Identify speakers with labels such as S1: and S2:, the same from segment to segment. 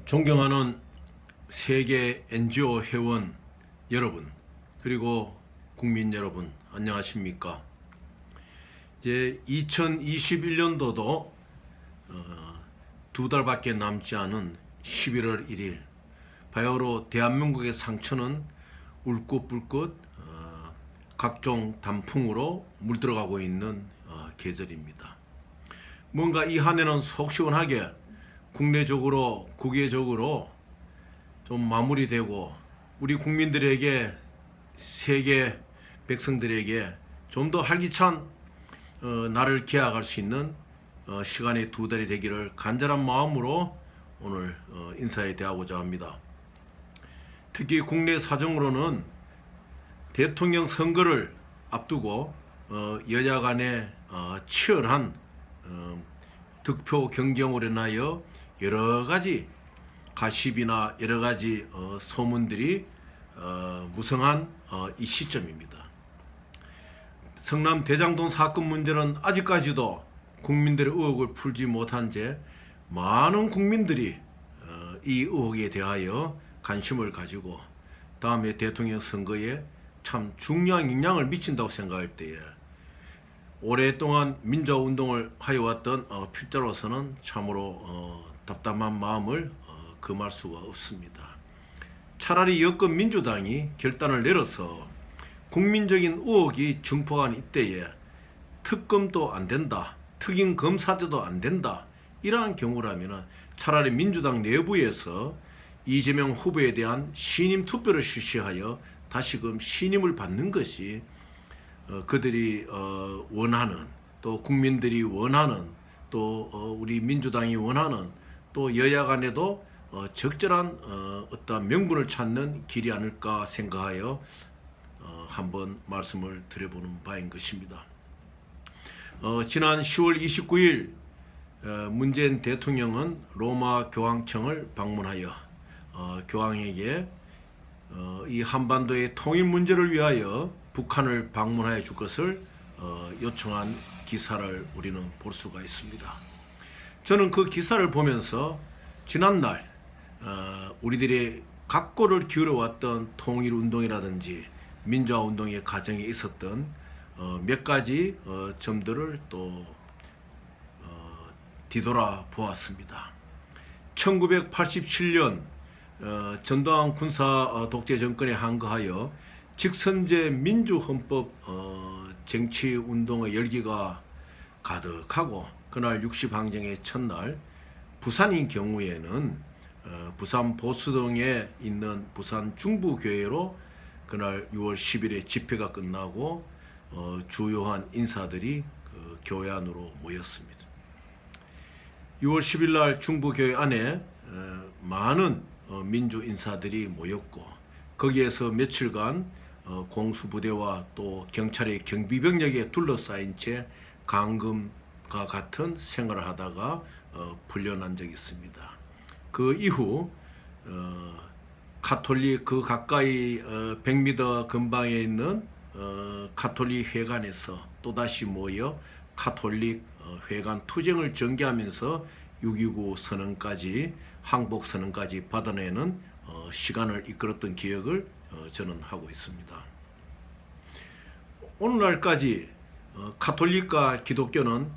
S1: 존경하는 세계 NGO 회원 여러분, 그리고 국민 여러분, 안녕하십니까? 이제 2021년도도 두 달밖에 남지 않은 11월 1일, 바야흐로 대한민국의 상처는 울긋불긋 각종 단풍으로 물들어가고 있는 계절입니다. 뭔가 이 한 해는 속 시원하게 국내적으로 국외적으로 좀 마무리되고 우리 국민들에게, 세계 백성들에게 좀 더 활기찬 날을 기약할 수 있는 시간의 두 달이 되기를 간절한 마음으로 오늘 인사에 대하고자 합니다. 특히 국내 사정으로는 대통령 선거를 앞두고 여야 간의 치열한 득표 경쟁으로 인하여 여러 가지 가십이나 여러 가지 소문들이 무성한 이 시점입니다. 성남 대장동 사건 문제는 아직까지도 국민들의 의혹을 풀지 못한 채 많은 국민들이 이 의혹에 대하여 관심을 가지고 다음에 대통령 선거에 참 중요한 영향을 미친다고 생각할 때에 오랫동안 민주화운동을 하여왔던 필자로서는 참으로 답답한 마음을 금할 수가 없습니다. 차라리 여권 민주당이 결단을 내려서 국민적인 의혹이 증폭한 이때에 특검도 안 된다, 특임 검사도 안 된다, 이러한 경우라면 차라리 민주당 내부에서 이재명 후보에 대한 신임 투표를 실시하여 다시금 신임을 받는 것이 그들이 원하는, 또 국민들이 원하는, 또 우리 민주당이 원하는, 또 여야 간에도 적절한 어떤 명분을 찾는 길이 아닐까 생각하여 한번 말씀을 드려보는 바인 것입니다. 지난 10월 29일 문재인 대통령은 로마 교황청을 방문하여 교황에게 이 한반도의 통일 문제를 위하여 북한을 방문하여 줄 것을 요청한 기사를 우리는 볼 수가 있습니다. 저는 그 기사를 보면서 지난날 우리들이 각고를 기울여왔던 통일운동이라든지 민주화운동의 과정에 있었던 몇 가지 점들을 또 뒤돌아 보았습니다. 1987년 전두환 군사 독재 정권에 항거하여 직선제 민주헌법 쟁취운동의 열기가 가득하고 그날 60항쟁의 첫날 부산인 경우에는 부산 보수동에 있는 부산 중부교회로 그날 6월 10일에 집회가 끝나고 주요한 인사들이 그 교회 안으로 모였습니다. 6월 10일 날 중부교회 안에 많은 민주 인사들이 모였고 거기에서 며칠간 공수부대와 또 경찰의 경비병력에 둘러싸인 채 감금과 같은 생활을 하다가 풀려난 적이 있습니다. 그 이후 가톨릭 그 가까이 100m 근방에 있는 가톨릭 회관에서 또다시 모여 가톨릭 회관 투쟁을 전개하면서 6.29 선언까지, 항복 선언까지 받아내는 시간을 이끌었던 기억을 저는 하고 있습니다. 오늘날까지 가톨릭과 기독교는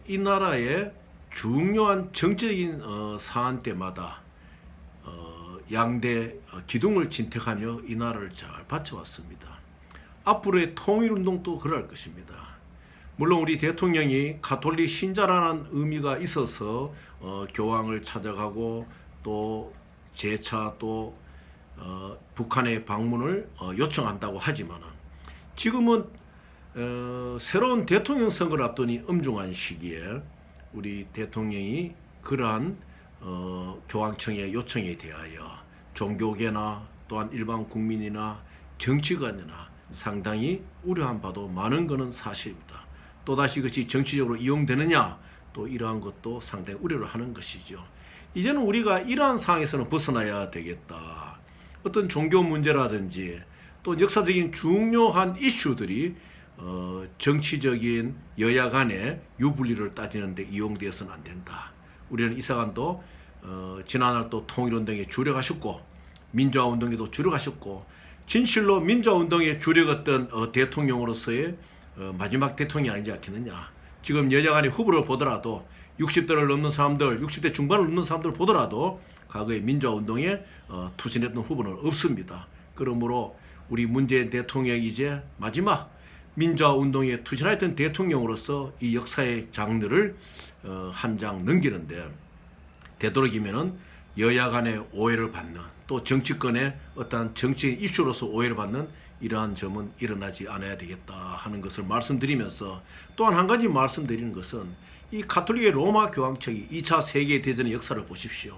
S1: 이 나라의 중요한 정치적인 사안 때마다 양대 기둥을 진택하며 이 나라를 잘 바쳐왔습니다. 앞으로의 통일운동도 그럴 것입니다. 물론 우리 대통령이 가톨릭 신자라는 의미가 있어서 교황을 찾아가고 또 재차 또 북한의 방문을 요청한다고 하지만 지금은 새로운 대통령 선거를 앞두니 엄중한 시기에 우리 대통령이 그러한 교황청의 요청에 대하여 종교계나 또한 일반 국민이나 정치관이나 상당히 우려한 바도 많은 것은 사실입니다. 또다시 이것이 정치적으로 이용되느냐, 또 이러한 것도 상당히 우려를 하는 것이죠. 이제는 우리가 이러한 상황에서는 벗어나야 되겠다. 어떤 종교 문제라든지 또 역사적인 중요한 이슈들이 정치적인 여야 간의 유불리를 따지는 데 이용되어서는 안 된다. 우리는 이 사안도 지난날 또 통일운동에 주력하셨고 민주화운동에도 주력하셨고 진실로 민주화운동에 주력했던 대통령으로서의 마지막 대통령이 아니지 않겠느냐. 지금 여야간의 후보를 보더라도 60대를 넘는 사람들, 60대 중반을 넘는 사람들 보더라도 과거에 민주화운동에 투신했던 후보는 없습니다. 그러므로 우리 문재인 대통령이 이제 마지막 민주화운동에 투신했던 대통령으로서 이 역사의 장르를 한 장 넘기는데 되도록이면은 여야 간의 오해를 받는 또 정치권의 어떠한 정치적 이슈로서 오해를 받는 이러한 점은 일어나지 않아야 되겠다 하는 것을 말씀드리면서 또한 한 가지 말씀드리는 것은 이 가톨릭의 로마 교황청이 2차 세계대전의 역사를 보십시오.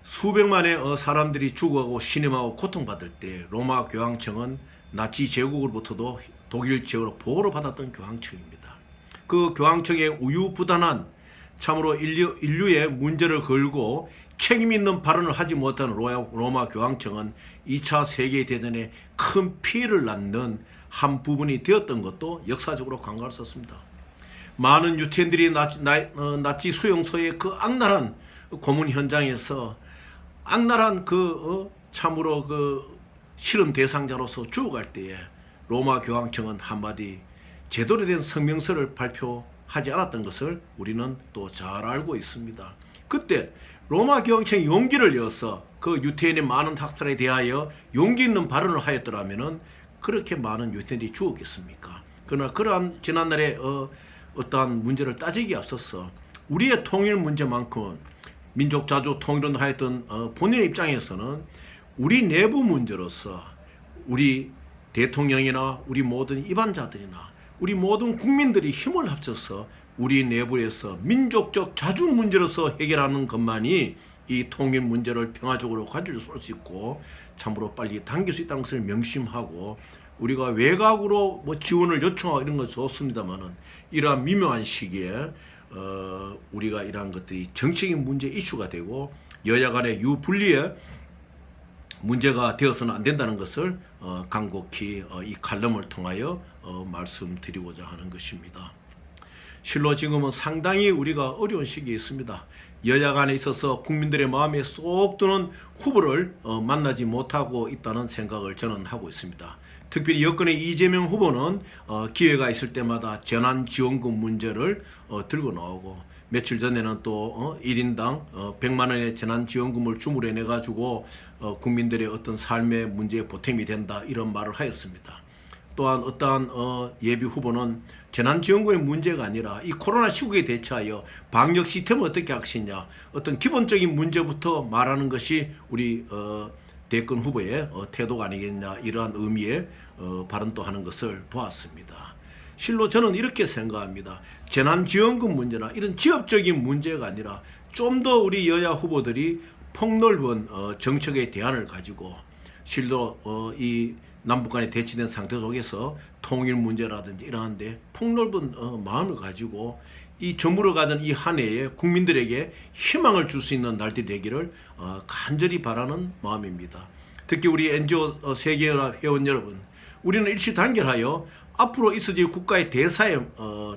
S1: 수백만의 사람들이 죽어가고 신음하고 고통받을 때 로마 교황청은 나치 제국으로부터도 독일 제국으로 보호를 받았던 교황청입니다. 그 교황청의 우유부단한 참으로 인류의 문제를 걸고 책임 있는 발언을 하지 못한 로마 교황청은 2차 세계대전에 큰 피해를 낳는 한 부분이 되었던 것도 역사적으로 간과할 수 없습니다. 많은 유태인들이 나치 수용소의 그 악랄한 고문 현장에서 악랄한 참으로 실험 대상자로서 죽어갈 때에 로마 교황청은 한마디 제대로 된 성명서를 발표하지 않았던 것을 우리는 또 잘 알고 있습니다. 그때 로마 교황청이 용기를 내어서 그 유태인의 많은 학살에 대하여 용기 있는 발언을 하였더라면은 그렇게 많은 유태인들이 죽었겠습니까? 그러나 그러한 지난날의 어떠한 문제를 따지기에 앞서서 우리의 통일 문제만큼은 민족 자주 통일을 하였던 본인의 입장에서는 우리 내부 문제로서 우리 대통령이나 우리 모든 일반자들이나 우리 모든 국민들이 힘을 합쳐서 우리 내부에서 민족적 자주 문제로서 해결하는 것만이 이 통일 문제를 평화적으로 가져올 수 있고 참으로 빨리 당길 수 있다는 것을 명심하고 우리가 외곽으로 지원을 요청하고 이런 건 좋습니다만은 이러한 미묘한 시기에 우리가 이러한 것들이 정치적인 문제 이슈가 되고 여야 간의 유분리의 문제가 되어서는 안 된다는 것을 간곡히 이 칼럼을 통하여 말씀드리고자 하는 것입니다. 실로 지금은 상당히 우리가 어려운 시기에 있습니다. 여야 간에 있어서 국민들의 마음에 쏙 드는 후보를 만나지 못하고 있다는 생각을 저는 하고 있습니다. 특별히 여권의 이재명 후보는 기회가 있을 때마다 재난지원금 문제를 들고 나오고 며칠 전에는 또 1인당 100만 원의 재난지원금을 주물해 내가지고 국민들의 어떤 삶의 문제에 보탬이 된다 이런 말을 하였습니다. 또한 어떠한 예비 후보는 재난지원금의 문제가 아니라 이 코로나 시국에 대처하여 방역 시스템을 어떻게 하시냐 어떤 기본적인 문제부터 말하는 것이 우리 대권 후보의 태도가 아니겠냐 이러한 의미의 발언도 하는 것을 보았습니다. 실로 저는 이렇게 생각합니다. 재난지원금 문제나 이런 지역적인 문제가 아니라 좀 더 우리 여야 후보들이 폭넓은 정책의 대안을 가지고 실로 이 남북 간에 대치된 상태 속에서 통일 문제라든지 이러한데 폭넓은 마음을 가지고 이 정부를 가진 이 한 해에 국민들에게 희망을 줄 수 있는 날들이 되기를 간절히 바라는 마음입니다. 특히 우리 NGO 세계연합 회원 여러분, 우리는 일치단결하여 앞으로 있어질 국가의 대사에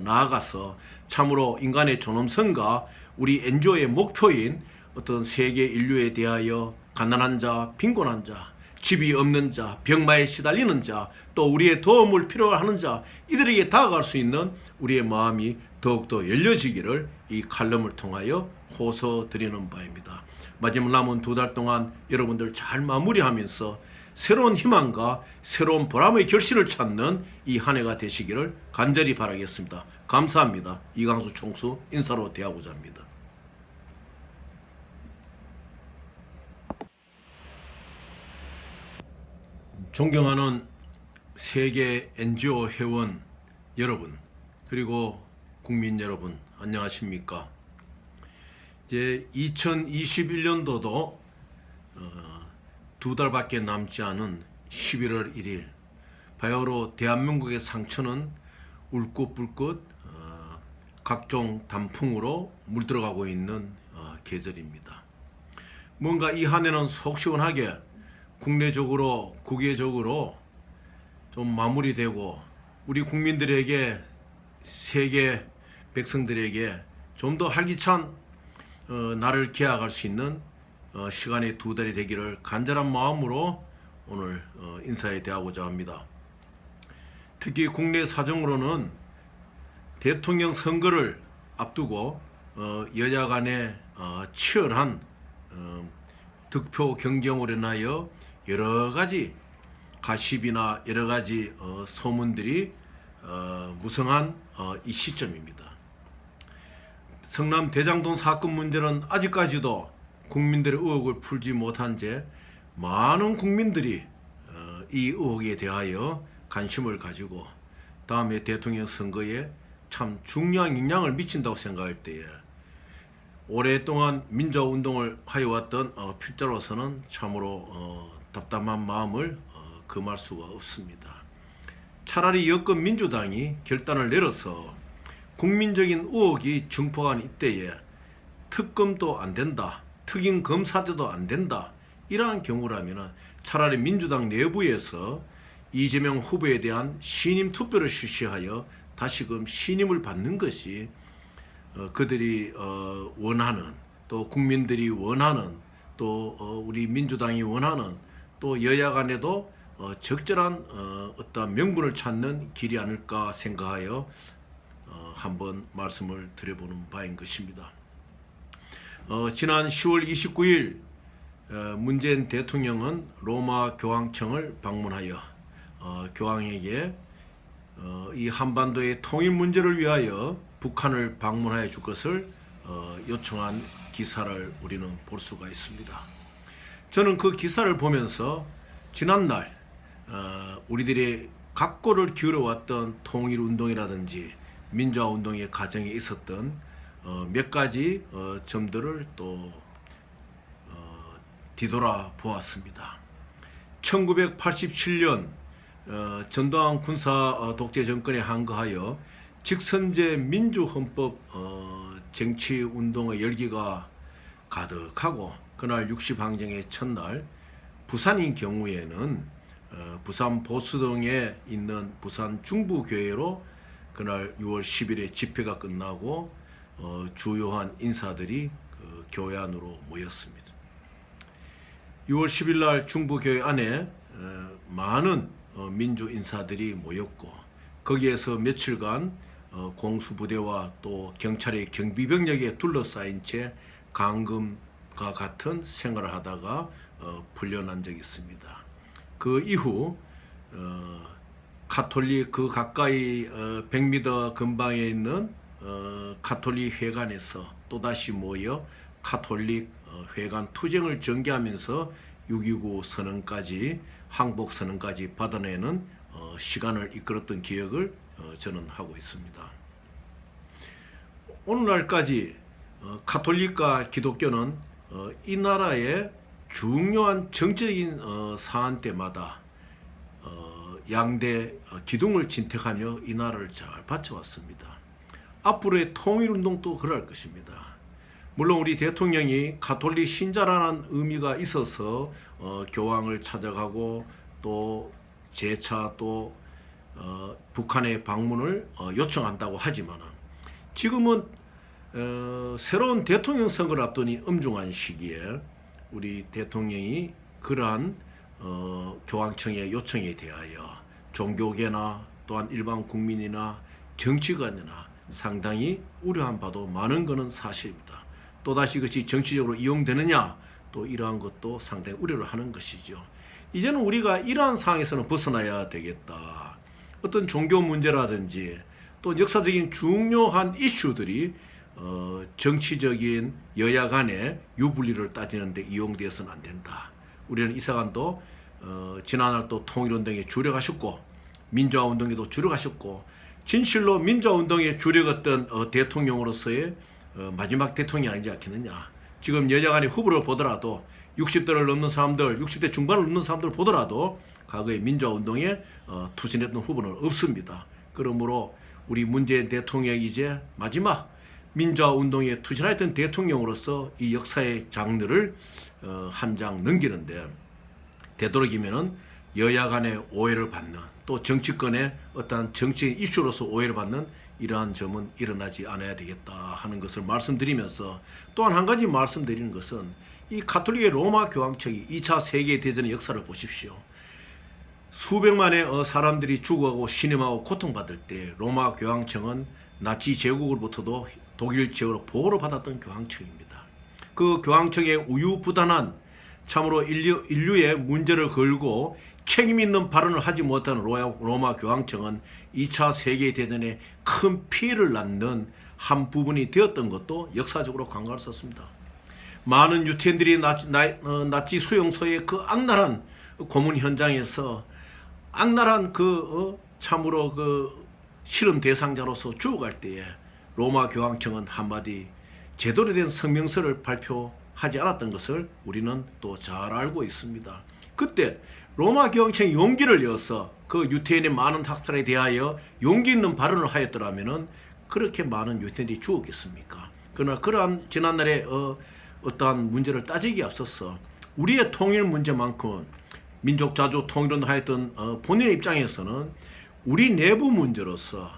S1: 나아가서 참으로 인간의 존엄성과 우리 NGO의 목표인 어떤 세계 인류에 대하여 가난한 자, 빈곤한 자, 집이 없는 자, 병마에 시달리는 자, 또 우리의 도움을 필요하는 자, 이들에게 다가갈 수 있는 우리의 마음이 더욱더 열려지기를 이 칼럼을 통하여 호소드리는 바입니다. 마지막 남은 2달 동안 여러분들 잘 마무리하면서 새로운 희망과 새로운 보람의 결실을 찾는 이 한 해가 되시기를 간절히 바라겠습니다. 감사합니다. 이강수 총수 인사로 대하고자 합니다. 존경하는 세계 NGO 회원 여러분 그리고 국민 여러분 안녕하십니까? 이제 2021년도도 2달밖에 남지 않은 11월 1일 바야흐로 대한민국의 상처는 울긋불긋 각종 단풍으로 물들어가고 있는 계절입니다. 뭔가 이 한 해는 속 시원하게 국내적으로 국외적으로 좀 마무리되고 우리 국민들에게 세계 백성들에게 좀 더 활기찬 나를 기약할 수 있는 시간의 두 달이 되기를 간절한 마음으로 오늘 인사에 대하고자 합니다. 특히 국내 사정으로는 대통령 선거를 앞두고 여야 간의 치열한 득표 경쟁으로 인하여 여러 가지 가십이나 여러 가지 소문들이 무성한 이 시점입니다. 성남 대장동 사건 문제는 아직까지도 국민들의 의혹을 풀지 못한 채 많은 국민들이 이 의혹에 대하여 관심을 가지고 다음에 대통령 선거에 참 중요한 영향을 미친다고 생각할 때에 오랫동안 민주화운동을 하여왔던 필자로서는 참으로 답답한 마음을 금할 수가 없습니다. 차라리 여권 민주당이 결단을 내려서 국민적인 의혹이 증폭한 이때에 특검도 안 된다, 특임 검사도 안 된다, 이러한 경우라면 차라리 민주당 내부에서 이재명 후보에 대한 신임 투표를 실시하여 다시금 신임을 받는 것이 그들이 원하는, 또 국민들이 원하는, 또 우리 민주당이 원하는, 또 여야 간에도 적절한 어떤 명분을 찾는 길이 아닐까 생각하여 한번 말씀을 드려보는 바인 것입니다. 지난 10월 29일 문재인 대통령은 로마 교황청을 방문하여 교황에게 이 한반도의 통일 문제를 위하여 북한을 방문하여 줄 것을 요청한 기사를 우리는 볼 수가 있습니다. 저는 그 기사를 보면서 지난날 우리들이 각고를 기울여왔던 통일운동이라든지 민주화운동의 과정에 있었던 몇 가지 점들을 또 뒤돌아 보았습니다. 1987년 전두환 군사 독재 정권에 항거하여 직선제 민주헌법 정치운동의 열기가 가득하고 그날 60항쟁의 첫날 부산인 경우에는 부산 보수동에 있는 부산 중부교회로 그날 6월 10일에 집회가 끝나고 주요한 인사들이 그 교회 안으로 모였습니다. 6월 10일 날 중부교회 안에 많은 민주 인사들이 모였고 거기에서 며칠간 공수부대와 또 경찰의 경비병력에 둘러싸인 채 감금과 같은 생활을 하다가 풀려난 적이 있습니다. 그 이후 가톨릭 그 가까이 100m 근방에 있는 가톨릭 회관에서 또다시 모여 가톨릭 회관 투쟁을 전개하면서 6.29 선언까지 항복 선언까지 받아내는 시간을 이끌었던 기억을 저는 하고 있습니다. 오늘날까지 가톨릭과 기독교는 이 나라의 중요한 정치적인 사안 때마다 양대 기둥을 진택하며 이 나라를 잘 바쳐왔습니다. 앞으로의 통일운동도 그럴 것입니다. 물론 우리 대통령이 가톨릭 신자라는 의미가 있어서 교황을 찾아가고 또 재차 또 북한의 방문을 요청한다고 하지만 지금은 새로운 대통령 선거를 앞두니 엄중한 시기에 우리 대통령이 그러한 교황청의 요청에 대하여 종교계나 또한 일반 국민이나 정치관이나 상당히 우려한 바도 많은 것은 사실입니다. 또다시 이것이 정치적으로 이용되느냐 또 이러한 것도 상당히 우려를 하는 것이죠. 이제는 우리가 이러한 상황에서는 벗어나야 되겠다. 어떤 종교 문제라든지 또 역사적인 중요한 이슈들이 정치적인 여야 간의 유불리를 따지는데 이용되어서는 안 된다. 우리는 이 사안도 지난날 또 통일운동에 주력하셨고 민주화운동에도 주력하셨고 진실로 민주화운동에 주력했던 대통령으로서의 마지막 대통령이 아니지 않겠느냐. 지금 여야 간의 후보를 보더라도 60대를 넘는 사람들, 60대 중반을 넘는 사람들을 보더라도 과거에 민주화운동에 투신했던 후보는 없습니다. 그러므로 우리 문재인 대통령이 이제 마지막 민주화운동에 투신했던 대통령으로서 이 역사의 장르를 한 장 넘기는데 되도록이면은 여야 간의 오해를 받는 또 정치권의 어떠한 정치 이슈로서 오해를 받는 이러한 점은 일어나지 않아야 되겠다 하는 것을 말씀드리면서, 또한 한 가지 말씀드리는 것은 이 가톨릭의 로마 교황청이 2차 세계대전의 역사를 보십시오. 수백만의 사람들이 죽어가고 신음하고 고통받을 때 로마 교황청은 나치 제국으로부터도 독일 제국으로 보호를 받았던 교황청입니다. 그 교황청의 우유부단한, 참으로 인류의 문제를 걸고 책임 있는 발언을 하지 못한 로마 교황청은 2차 세계대전에 큰 피해를 낳는 한 부분이 되었던 것도 역사적으로 관건을 썼습니다. 많은 유태인들이 나치 수용소의 그 악랄한 고문 현장에서 악랄한 참으로 실험 대상자로서 죽어갈 때에 로마 교황청은 한마디 제대로 된 성명서를 발표하지 않았던 것을 우리는 또 잘 알고 있습니다. 그때 로마 교황청이 용기를 내어서 그 유태인의 많은 학살에 대하여 용기 있는 발언을 하였더라면은 그렇게 많은 유태인들이 죽었겠습니까? 그러나 그러한 지난날의 어떠한 문제를 따지기에 앞서서 우리의 통일 문제만큼은 민족 자주 통일운동 하였던 본인의 입장에서는 우리 내부 문제로서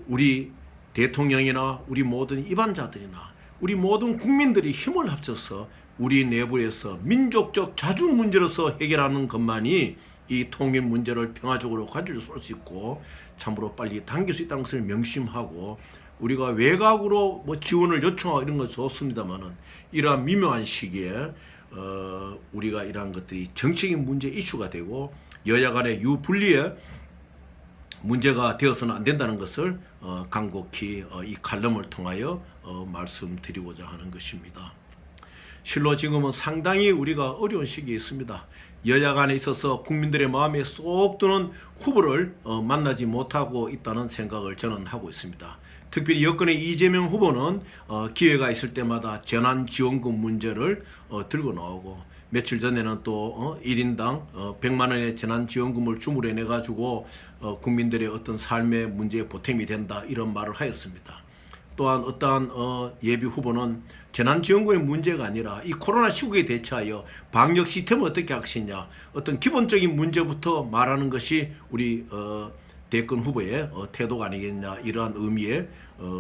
S1: 우리 대통령이나 우리 모든 입안자들이나 우리 모든 국민들이 힘을 합쳐서 우리 내부에서 민족적 자주 문제로서 해결하는 것만이 이 통일 문제를 평화적으로 가질 수 있고 참으로 빨리 당길 수 있다는 것을 명심하고, 우리가 외곽으로 지원을 요청하고 이런 건 좋습니다만은 이러한 미묘한 시기에 우리가 이러한 것들이 정치적인 문제 이슈가 되고 여야 간의 유분리의 문제가 되어서는 안 된다는 것을 간곡히 이 칼럼을 통하여 말씀드리고자 하는 것입니다. 실로 지금은 상당히 우리가 어려운 시기에 있습니다. 여야 간에 있어서 국민들의 마음에 쏙 드는 후보를 만나지 못하고 있다는 생각을 저는 하고 있습니다. 특별히 여권의 이재명 후보는 기회가 있을 때마다 재난지원금 문제를 들고 나오고, 며칠 전에는 또 1인당 100만 원의 재난지원금을 주물해 내가지고 국민들의 어떤 삶의 문제에 보탬이 된다 이런 말을 하였습니다. 또한 어떠한 예비 후보는 재난지원금의 문제가 아니라 이 코로나 시국에 대처하여 방역 시스템을 어떻게 하시냐, 어떤 기본적인 문제부터 말하는 것이 우리 대권 후보의 태도가 아니겠냐, 이러한 의미의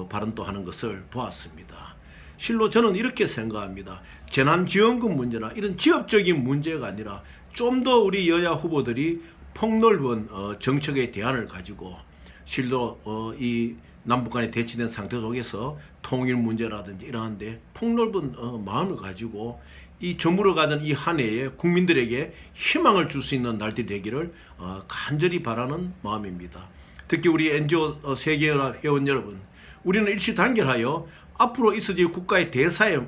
S1: 발언도 하는 것을 보았습니다. 실로 저는 이렇게 생각합니다. 재난지원금 문제나 이런 지역적인 문제가 아니라 좀 더 우리 여야 후보들이 폭넓은 정책의 대안을 가지고 실로 이 남북 간에 대치된 상태 속에서 통일 문제라든지 이러한데 폭넓은 마음을 가지고 이 저물어 가던 이 한 해에 국민들에게 희망을 줄 수 있는 날들이 되기를 간절히 바라는 마음입니다. 특히 우리 NGO 세계연합 회원 여러분, 우리는 일치단결하여 앞으로 있어질 국가의 대사에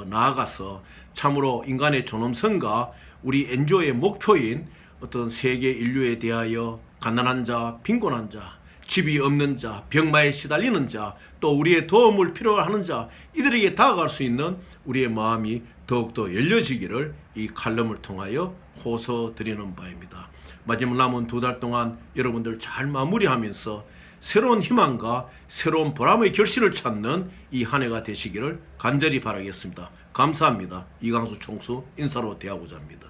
S1: 나아가서 참으로 인간의 존엄성과 우리 NGO의 목표인 어떤 세계 인류에 대하여 가난한 자, 빈곤한 자, 집이 없는 자, 병마에 시달리는 자, 또 우리의 도움을 필요하는 자, 이들에게 다가갈 수 있는 우리의 마음이 더욱더 열려지기를 이 칼럼을 통하여 호소드리는 바입니다. 마지막 남은 2달 동안 여러분들 잘 마무리하면서 새로운 희망과 새로운 보람의 결실을 찾는 이 한 해가 되시기를 간절히 바라겠습니다. 감사합니다. 이광수 총수 인사로 대하고자 합니다.